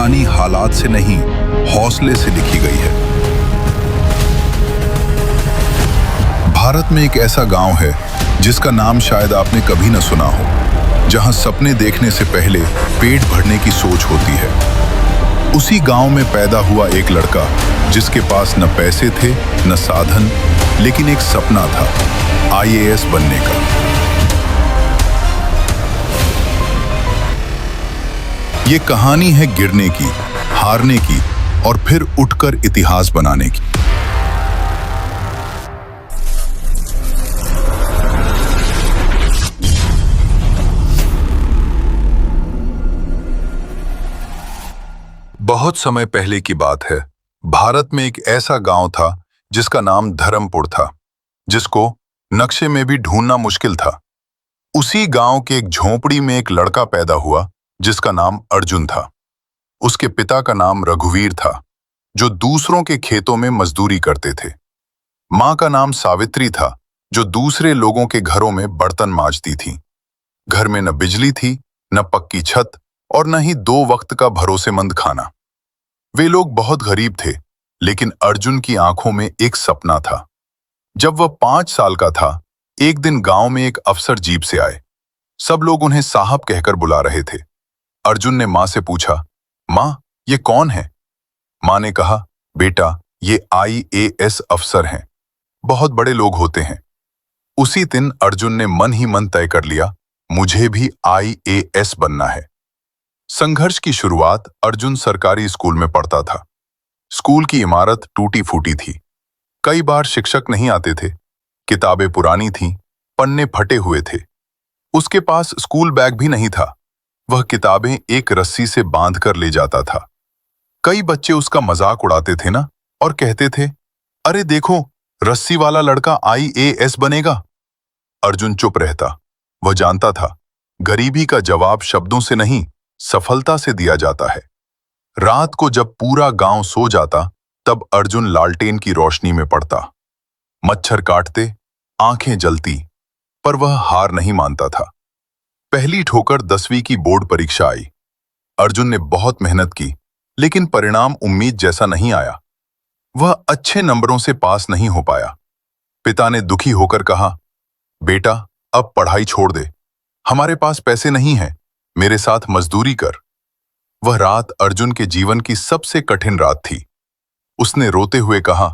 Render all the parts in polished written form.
कहानी हालात से नहीं, हौसले से लिखी गई है। भारत में एक ऐसा गांव है जिसका नाम शायद आपने कभी न सुना हो, जहां सपने देखने से पहले पेट भरने की सोच होती है। उसी गांव में पैदा हुआ एक लड़का जिसके पास न पैसे थे न साधन, लेकिन एक सपना था, आईएएस बनने का। ये कहानी है गिरने की, हारने की और फिर उठकर इतिहास बनाने की। बहुत समय पहले की बात है। भारत में एक ऐसा गांव था जिसका नाम धर्मपुर था, जिसको नक्शे में भी ढूंढना मुश्किल था। उसी गांव के एक झोपड़ी में एक लड़का पैदा हुआ जिसका नाम अर्जुन था। उसके पिता का नाम रघुवीर था, जो दूसरों के खेतों में मजदूरी करते थे। मां का नाम सावित्री था, जो दूसरे लोगों के घरों में बर्तन मांजती थी। घर में न बिजली थी, न पक्की छत और न ही 2 वक्त का भरोसेमंद खाना। वे लोग बहुत गरीब थे, लेकिन अर्जुन की आंखों में एक सपना था। जब वह 5 साल का था, एक दिन गांव में एक अफसर जीप से आए। सब लोग उन्हें साहब कहकर बुला रहे थे। अर्जुन ने मां से पूछा, मां, ये कौन है? मां ने कहा, बेटा, ये आईएएस अफसर हैं। बहुत बड़े लोग होते हैं। उसी दिन अर्जुन ने मन ही मन तय कर लिया, मुझे भी आईएएस बनना है। संघर्ष की शुरुआत अर्जुन सरकारी स्कूल में पढ़ता था। स्कूल की इमारत टूटी फूटी थी। कई बार शिक्षक नहीं आते थे। किताबें पुरानी थीं, पन्ने फटे हुए थे। उसके पास स्कूल बैग भी नहीं था। वह किताबें एक रस्सी से बांधकर ले जाता था। कई बच्चे उसका मजाक उड़ाते थे ना, और कहते थे, अरे देखो, रस्सी वाला लड़का आईएएस बनेगा। अर्जुन चुप रहता। वह जानता था, गरीबी का जवाब शब्दों से नहीं, सफलता से दिया जाता है। रात को जब पूरा गांव सो जाता, तब अर्जुन लालटेन की रोशनी में पड़ता। मच्छर काटते, आंखें जलती, पर वह हार नहीं मानता था। पहली ठोकर 10वीं की बोर्ड परीक्षा आई। अर्जुन ने बहुत मेहनत की, लेकिन परिणाम उम्मीद जैसा नहीं आया। वह अच्छे नंबरों से पास नहीं हो पाया। पिता ने दुखी होकर कहा, बेटा, अब पढ़ाई छोड़ दे। हमारे पास पैसे नहीं हैं, मेरे साथ मजदूरी कर। वह रात अर्जुन के जीवन की सबसे कठिन रात थी। उसने रोते हुए कहा,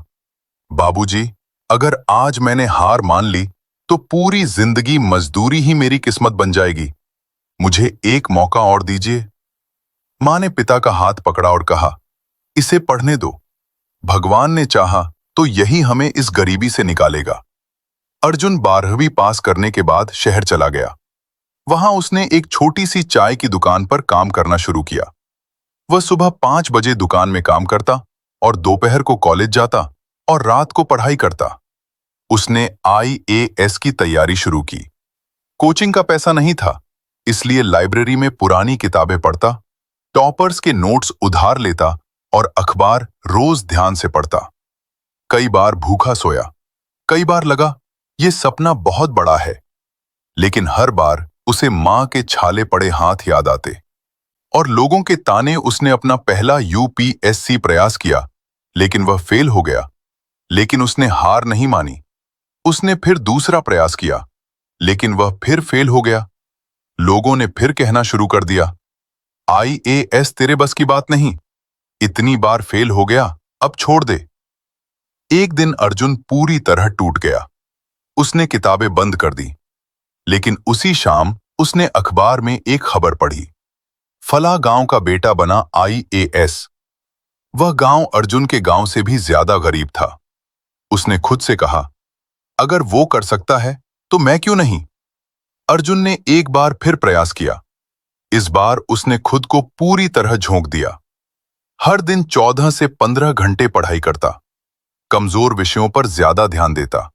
बाबूजी, अगर आज मैंने हार मान ली तो पूरी जिंदगी मजदूरी ही मेरी किस्मत बन जाएगी। मुझे एक मौका और दीजिए। मां ने पिता का हाथ पकड़ा और कहा, इसे पढ़ने दो। भगवान ने चाहा तो यही हमें इस गरीबी से निकालेगा। अर्जुन 12वीं पास करने के बाद शहर चला गया। वहां उसने एक छोटी सी चाय की दुकान पर काम करना शुरू किया। वह सुबह 5 बजे दुकान में काम करता और दोपहर को कॉलेज जाता और रात को पढ़ाई करता। उसने आईएएस की तैयारी शुरू की। कोचिंग का पैसा नहीं था, इसलिए लाइब्रेरी में पुरानी किताबें पढ़ता, टॉपर्स के नोट्स उधार लेता और अखबार रोज ध्यान से पढ़ता। कई बार भूखा सोया, कई बार लगा ये सपना बहुत बड़ा है, लेकिन हर बार उसे मां के छाले पड़े हाथ याद आते और लोगों के ताने। उसने अपना पहला यूपीएससी प्रयास किया, लेकिन वह फेल हो गया। लेकिन उसने हार नहीं मानी। उसने फिर दूसरा प्रयास किया, लेकिन वह फिर फेल हो गया। लोगों ने फिर कहना शुरू कर दिया, आईएएस तेरे बस की बात नहीं, इतनी बार फेल हो गया, अब छोड़ दे। एक दिन अर्जुन पूरी तरह टूट गया। उसने किताबें बंद कर दी, लेकिन उसी शाम उसने अखबार में एक खबर पढ़ी, फला गांव का बेटा बना आईएएस। वह गांव अर्जुन के गांव से भी ज्यादा गरीब था। उसने खुद से कहा, अगर वो कर सकता है तो मैं क्यों नहीं। अर्जुन ने एक बार फिर प्रयास किया। इस बार उसने खुद को पूरी तरह झोंक दिया। हर दिन 14 से 15 घंटे पढ़ाई करता, कमजोर विषयों पर ज्यादा ध्यान देता।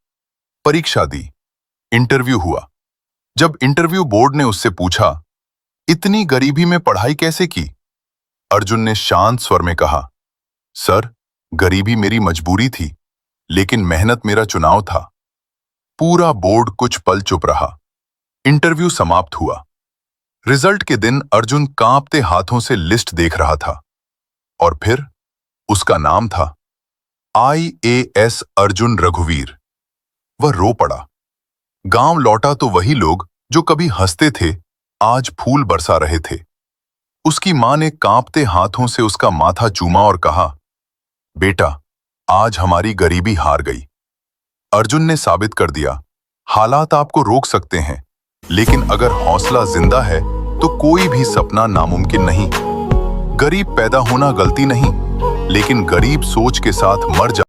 परीक्षा दी, इंटरव्यू हुआ। जब इंटरव्यू बोर्ड ने उससे पूछा, इतनी गरीबी में पढ़ाई कैसे की? अर्जुन ने शांत स्वर में कहा, सर, गरीबी मेरी मजबूरी थी, लेकिन मेहनत मेरा चुनाव था। पूरा बोर्ड कुछ पल चुप रहा। इंटरव्यू समाप्त हुआ। रिजल्ट के दिन अर्जुन कांपते हाथों से लिस्ट देख रहा था। और फिर उसका नाम था IAS अर्जुन रघुवीर। वह रो पड़ा। गांव लौटा तो वही लोग जो कभी हंसते थे आज फूल बरसा रहे थे। उसकी मां ने कांपते हाथों से उसका माथा चूमा और कहा, बेटा, आज हमारी गरीबी हार गई। अर्जुन ने साबित कर दिया, हालात आपको रोक सकते हैं, लेकिन अगर हौसला जिंदा है तो कोई भी सपना नामुमकिन नहीं। गरीब पैदा होना गलती नहीं, लेकिन गरीब सोच के साथ मर जा